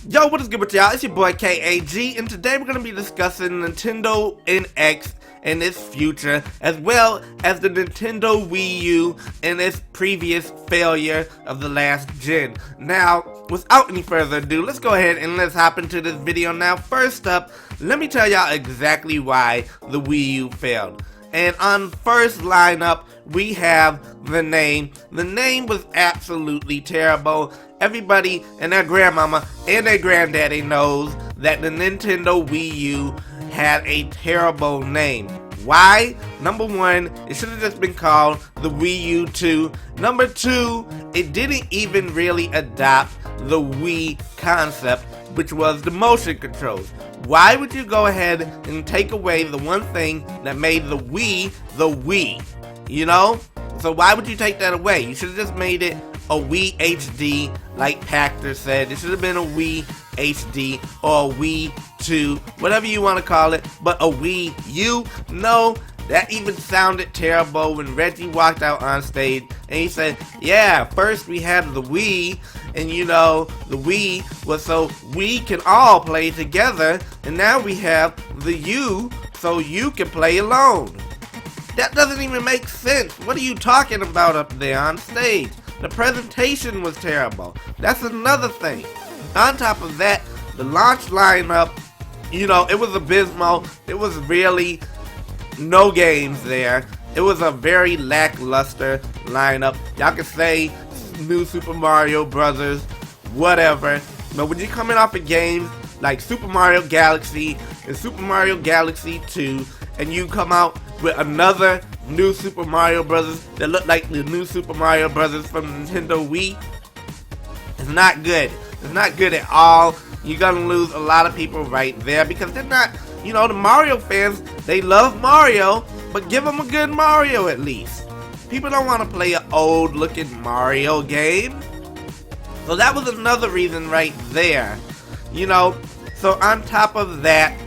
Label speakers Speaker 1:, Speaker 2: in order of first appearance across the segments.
Speaker 1: Yo, what is good with y'all? It's your boy KAG, and today we're going to be discussing Nintendo NX and its future, as well as the Nintendo Wii U and its previous failure of the last gen. Now, without any further ado, let's go ahead and let's hop into this video now. First up, let me tell y'all exactly why the Wii U failed. And on first lineup, we have the name. The name was absolutely terrible. Everybody and their grandmama and their granddaddy knows that the Nintendo Wii U had a terrible name. Why? Number one, it should have just been called the Wii U 2. Number two, it didn't even really adopt the Wii concept, which was the motion controls. Why would you go ahead and take away the one thing that made the Wii? You know? So why would you take that away? You should have just made it a Wii HD, like Pachter said. It should have been a Wii HD or a Wii 2, whatever you want to call it, but a Wii U? No, that even sounded terrible when Reggie walked out on stage and he said, yeah, first we had the Wii, and you know, the Wii was so we can all play together, and now we have the U so you can play alone. That doesn't even make sense. What are you talking about up there on stage? The presentation was terrible. That's another thing. On top of that, the launch lineup, you know, it was abysmal. It was really no games there. It was a very lackluster lineup. Y'all can say New Super Mario Brothers, whatever. But when you're coming off of games like Super Mario Galaxy and Super Mario Galaxy 2, and you come out with another New Super Mario Brothers that look like the New Super Mario Brothers from Nintendo Wii, it's not good. It's not good at all. You're gonna lose a lot of people right there because they're not, you know, the Mario fans, they love Mario, but give them a good Mario at least. People don't want to play an old looking Mario game. So that was another reason right there. You know, so on top of that,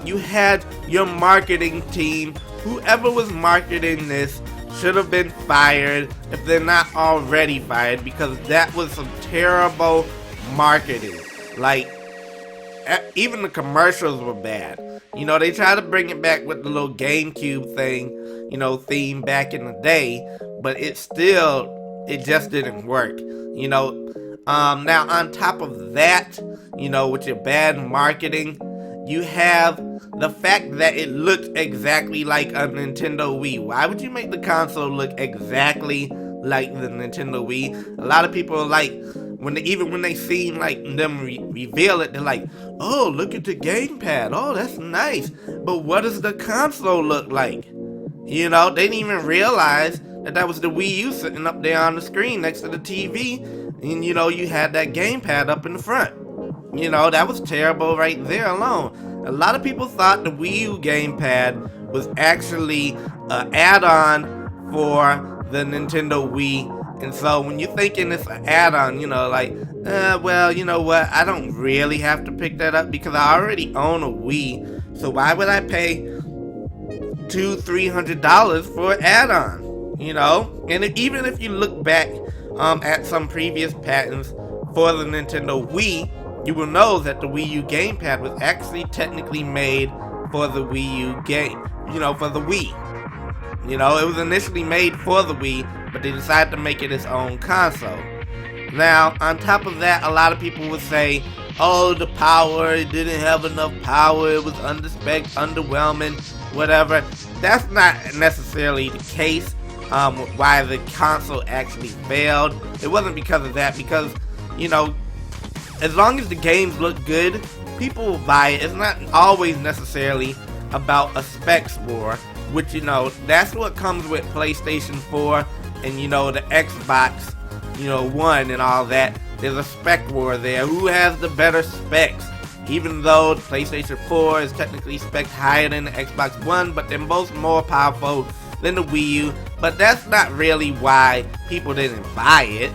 Speaker 1: you had your marketing team. Whoever was marketing this should have been fired if they're not already fired, because that was some terrible marketing. Like, even the commercials were bad. You know, they tried to bring it back with the little GameCube thing, you know, theme back in the day, but it just didn't work. You know, now on top of that, you know, with your bad marketing, you have the fact that it looked exactly like a Nintendo Wii. Why would you make the console look exactly like the Nintendo Wii? A lot of people, like, when they seen like them reveal it, they're like, oh, look at the gamepad. Oh, that's nice. But what does the console look like? You know, they didn't even realize that was the Wii U sitting up there on the screen next to the TV. And, you know, you had that gamepad up in the front. You know, that was terrible right there alone. A lot of people thought the Wii U gamepad was actually an add-on for the Nintendo Wii. And so when you're thinking it's an add-on, you know, like, well, you know what? I don't really have to pick that up because I already own a Wii. So why would I pay $200-300 for an add-on? You know? And even if you look back at some previous patents for the Nintendo Wii, you will know that the Wii U gamepad was actually technically made for the Wii U game, you know, for the Wii. You know, it was initially made for the Wii, but they decided to make it its own console. Now, on top of that, a lot of people would say, oh, the power, it didn't have enough power, it was underwhelming, whatever. That's not necessarily the case why the console actually failed. It wasn't because of that, because, you know, as long as the games look good, people will buy it. It's not always necessarily about a specs war, which, you know, that's what comes with PlayStation 4 and, you know, the Xbox, you know, One and all that. There's a spec war there. Who has the better specs? Even though the PlayStation 4 is technically spec'd higher than the Xbox One, but they're both more powerful than the Wii U. But that's not really why people didn't buy it.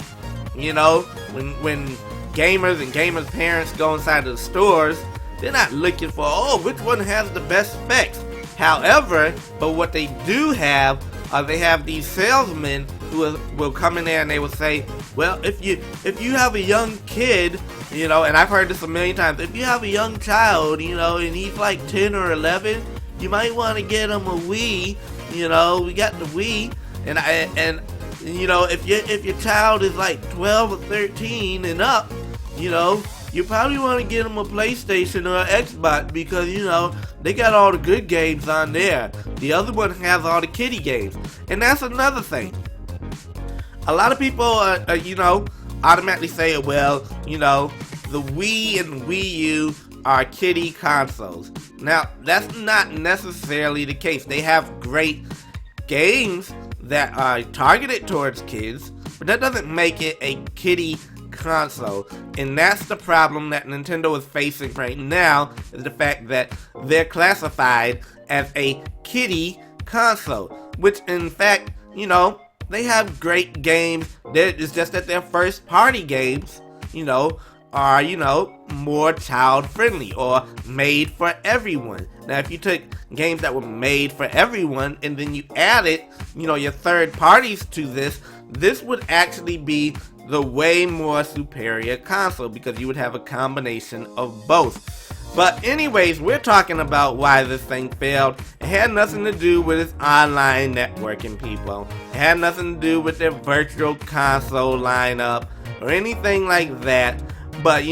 Speaker 1: You know, when gamers and gamers' parents go inside of the stores, they're not looking for, oh, which one has the best specs. However, but what they do have, they have these salesmen who will come in there and they will say, well, if you have a young kid And I've heard this a million times. If you have a young child, and he's like 10 or 11, you might want to get him a Wii. We got the Wii, and if your child is like 12 or 13 and up, you probably want to get them a PlayStation or an Xbox because, they got all the good games on there. The other one has all the kiddie games. And that's another thing. A lot of people, automatically say, well, the Wii and Wii U are kiddie consoles. Now, that's not necessarily the case. They have great games that are targeted towards kids, but that doesn't make it a kiddie console. And that's the problem that Nintendo is facing right now, is the fact that they're classified as a kiddie console, which in fact, they have great games. It's just that their first party games, are, more child friendly or made for everyone. Now, if you took games that were made for everyone and then you added, your third parties to this would actually be the way more superior console because you would have a combination of both. But anyways, we're talking about why this thing failed. It had nothing to do with its online networking, people. It had nothing to do with their virtual console lineup or anything like that. But,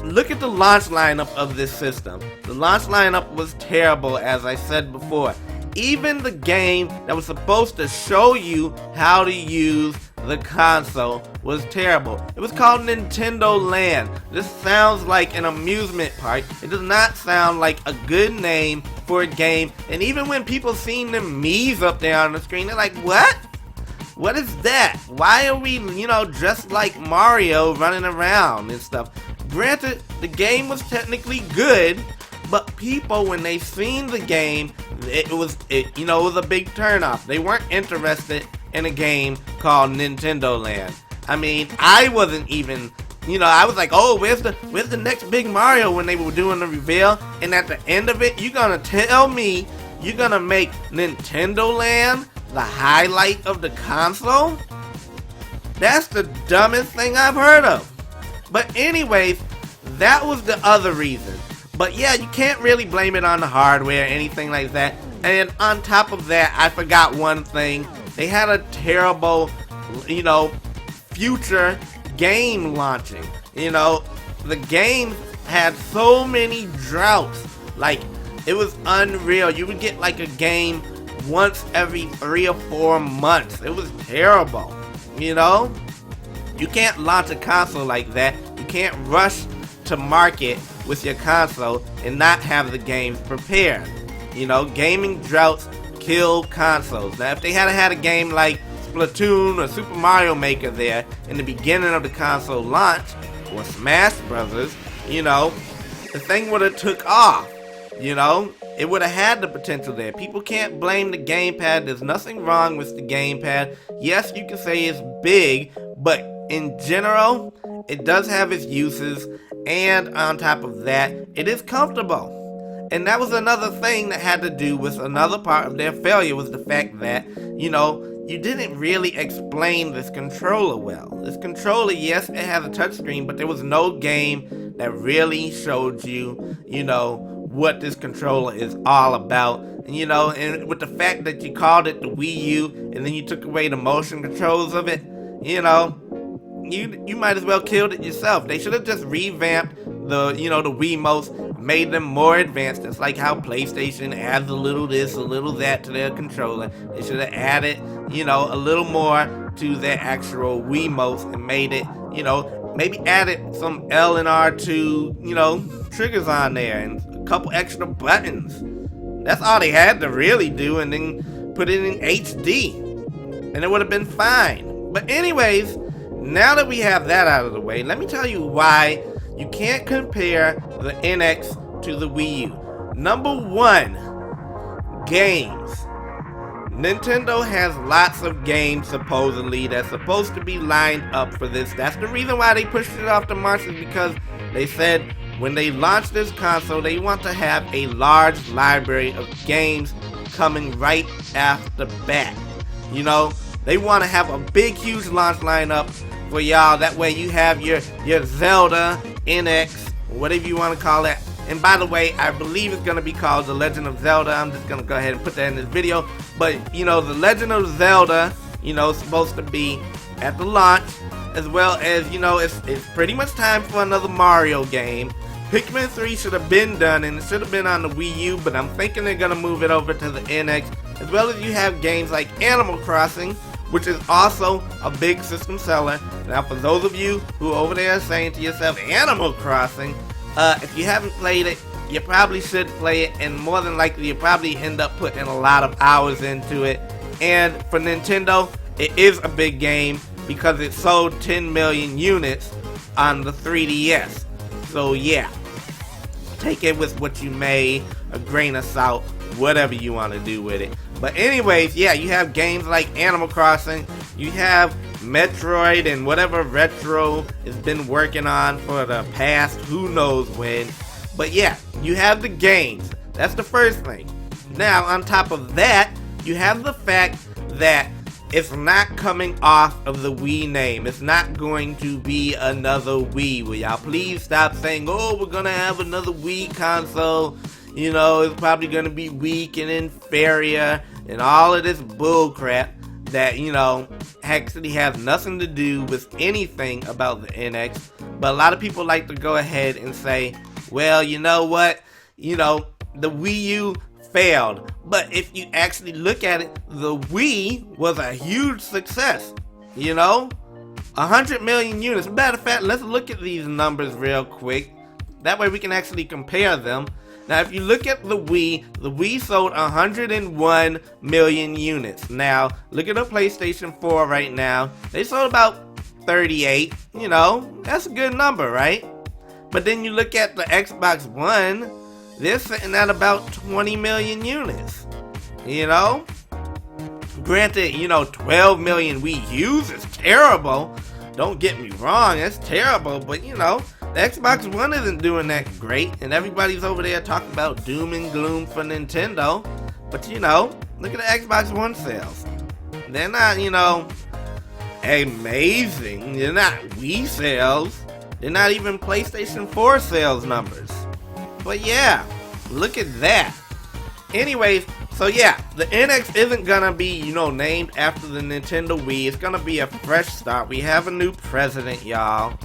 Speaker 1: look at the launch lineup of this system. The launch lineup was terrible, as I said before. Even the game that was supposed to show you how to use the console was terrible. It was called Nintendo Land. This sounds like an amusement park. It does not sound like a good name for a game. And even when people seen the Mii's up there on the screen, they're like, what? What is that? Why are we, dressed like Mario running around and stuff? Granted, the game was technically good, but people, when they seen the game, it was a big turnoff. They weren't interested in a game called Nintendo Land. I mean, I wasn't even, I was like, oh, where's the next big Mario when they were doing the reveal? And at the end of it, you're gonna tell me you're gonna make Nintendo Land the highlight of the console? That's the dumbest thing I've heard of. But anyways, that was the other reason. But yeah, you can't really blame it on the hardware or anything like that. And on top of that, I forgot one thing. They had a terrible, future game launching. The game had so many droughts. Like, it was unreal. You would get like a game once every 3 or 4 months. It was terrible. You can't launch a console like that. You can't rush to market with your console and not have the games prepared. Gaming droughts kill consoles. Now, if they had a game like Splatoon or Super Mario Maker there in the beginning of the console launch, or Smash Brothers, the thing would have took off. It would have had the potential there. People can't blame the gamepad. There's nothing wrong with the gamepad. Yes, you can say it's big, but in general, it does have its uses, and on top of that, it is comfortable. And that was another thing that had to do with another part of their failure, was the fact that, you didn't really explain this controller well. This controller, yes, it has a touchscreen, but there was no game that really showed you, what this controller is all about. And with the fact that you called it the Wii U, and then you took away the motion controls of it, you might as well killed it yourself. They should have just revamped the Wiimotes, made them more advanced. It's like how PlayStation adds a little this, a little that to their controller. They should have added, a little more to their actual Wiimotes and made it, maybe added some L and R2, triggers on there and a couple extra buttons. That's all they had to really do, and then put it in HD, and it would have been fine. But anyways, now that we have that out of the way, let me tell you why you can't compare the NX to the Wii U. Number one, games. Nintendo has lots of games, supposedly, that's supposed to be lined up for this. That's the reason why they pushed it off the march, is because they said when they launch this console, they want to have a large library of games coming right after bat. They want to have a big, huge launch lineup for y'all. That way you have your Zelda NX, whatever you want to call it. And by the way, I believe it's going to be called The Legend of Zelda. I'm just going to go ahead and put that in this video. But, you know, The Legend of Zelda, you know, is supposed to be at the launch. As well as, you know, it's pretty much time for another Mario game. Pikmin 3 should have been done, and it should have been on the Wii U, but I'm thinking they're going to move it over to the NX. As well as you have games like Animal Crossing, which is also a big system seller. Now, for those of you who are over there saying to yourself, Animal Crossing, if you haven't played it, you probably should play it, and more than likely you probably end up putting a lot of hours into it. And for Nintendo, it is a big game because it sold 10 million units on the 3DS. So yeah, take it with what you may, a grain of salt, whatever you want to do with it. But anyways, yeah, you have games like Animal Crossing, you have Metroid and whatever Retro has been working on for the past who knows when. But yeah, you have the games. That's the first thing. Now, on top of that, you have the fact that it's not coming off of the Wii name. It's not going to be another Wii. Will y'all please stop saying, oh, we're going to have another Wii console. You know, it's probably going to be weak and inferior and all of this bullcrap that, you know, actually has nothing to do with anything about the NX. But a lot of people like to go ahead and say, well, you know what? You know, the Wii U failed. But if you actually look at it, the Wii was a huge success. You know, 100 million units. Matter of fact, let's look at these numbers real quick. That way we can actually compare them. Now, if you look at the Wii sold 101 million units. Now, look at the PlayStation 4 right now. They sold about 38. You know, that's a good number, right? But then you look at the Xbox One, they're sitting at about 20 million units. You know? Granted, you know, 12 million Wii U's is terrible. Don't get me wrong, it's terrible. But, you know, the Xbox One isn't doing that great. And everybody's over there talking about doom and gloom for Nintendo. But, you know, look at the Xbox One sales. They're not, you know, amazing. They're not Wii sales. They're not even PlayStation 4 sales numbers. But yeah, look at that. Anyways, so yeah, the NX isn't gonna be, you know, named after the Nintendo Wii. It's gonna be a fresh start. We have a new president, y'all.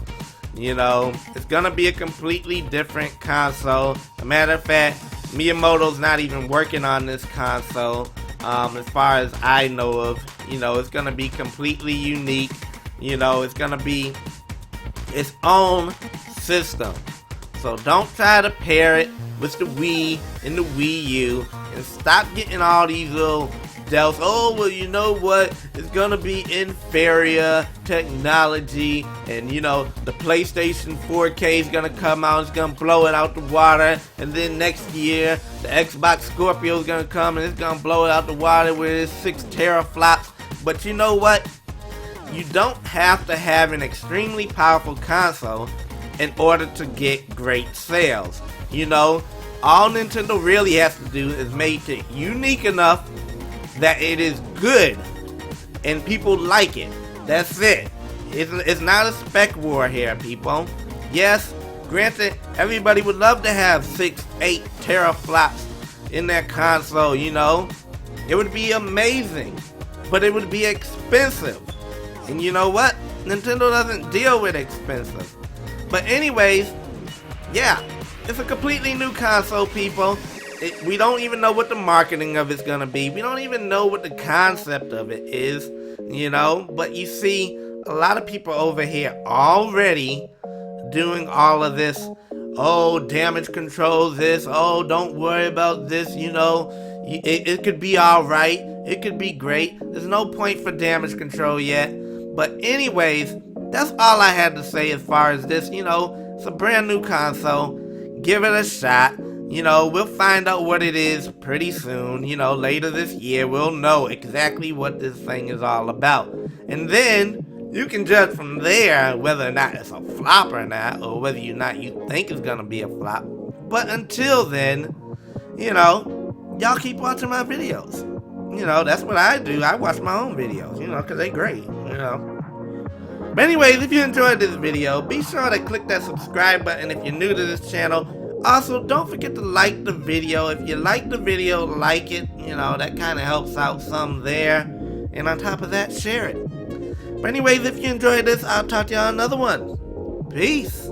Speaker 1: You know, it's gonna be a completely different console. A matter of fact, Miyamoto's not even working on this console. As far as I know of, you know, it's gonna be completely unique. You know, it's gonna be its own system. So don't try to pair it with the Wii and the Wii U, and stop getting all these little doubts. Oh, well, you know what? It's gonna be inferior technology, and you know, the PlayStation 4K is gonna come out, it's gonna blow it out the water, and then next year, the Xbox Scorpio is gonna come and it's gonna blow it out the water with its 6 teraflops. But you know what? You don't have to have an extremely powerful console in order to get great sales. You know, all Nintendo really has to do is make it unique enough that it is good and people like it. That's it. It's not a spec war here, people. Yes, granted, everybody would love to have 6, 8 teraflops in their console, you know. It would be amazing, but it would be expensive. And you know what? Nintendo doesn't deal with expensive. But anyways, yeah, it's a completely new console, people. We don't even know what the marketing of it's gonna be. We don't even know what the concept of it is, you know. But you see, a lot of people over here already doing all of this. Oh, damage control this. Oh, don't worry about this, you know. It could be alright. It could be great. There's no point for damage control yet. But anyways, that's all I had to say as far as this. You know, it's a brand new console. Give it a shot. You know, we'll find out what it is pretty soon. You know, later this year, we'll know exactly what this thing is all about. And then you can judge from there whether or not it's a flop or not, or whether or not you think it's gonna be a flop. But until then, you know, y'all keep watching my videos. You know, that's what I do. I watch my own videos, you know, because they great, you know. But anyways, if you enjoyed this video, be sure to click that subscribe button if you're new to this channel. Also, don't forget to like the video. If you like the video, like it. You know, that kind of helps out some there. And on top of that, share it. But anyways, if you enjoyed this, I'll talk to y'all on another one. Peace.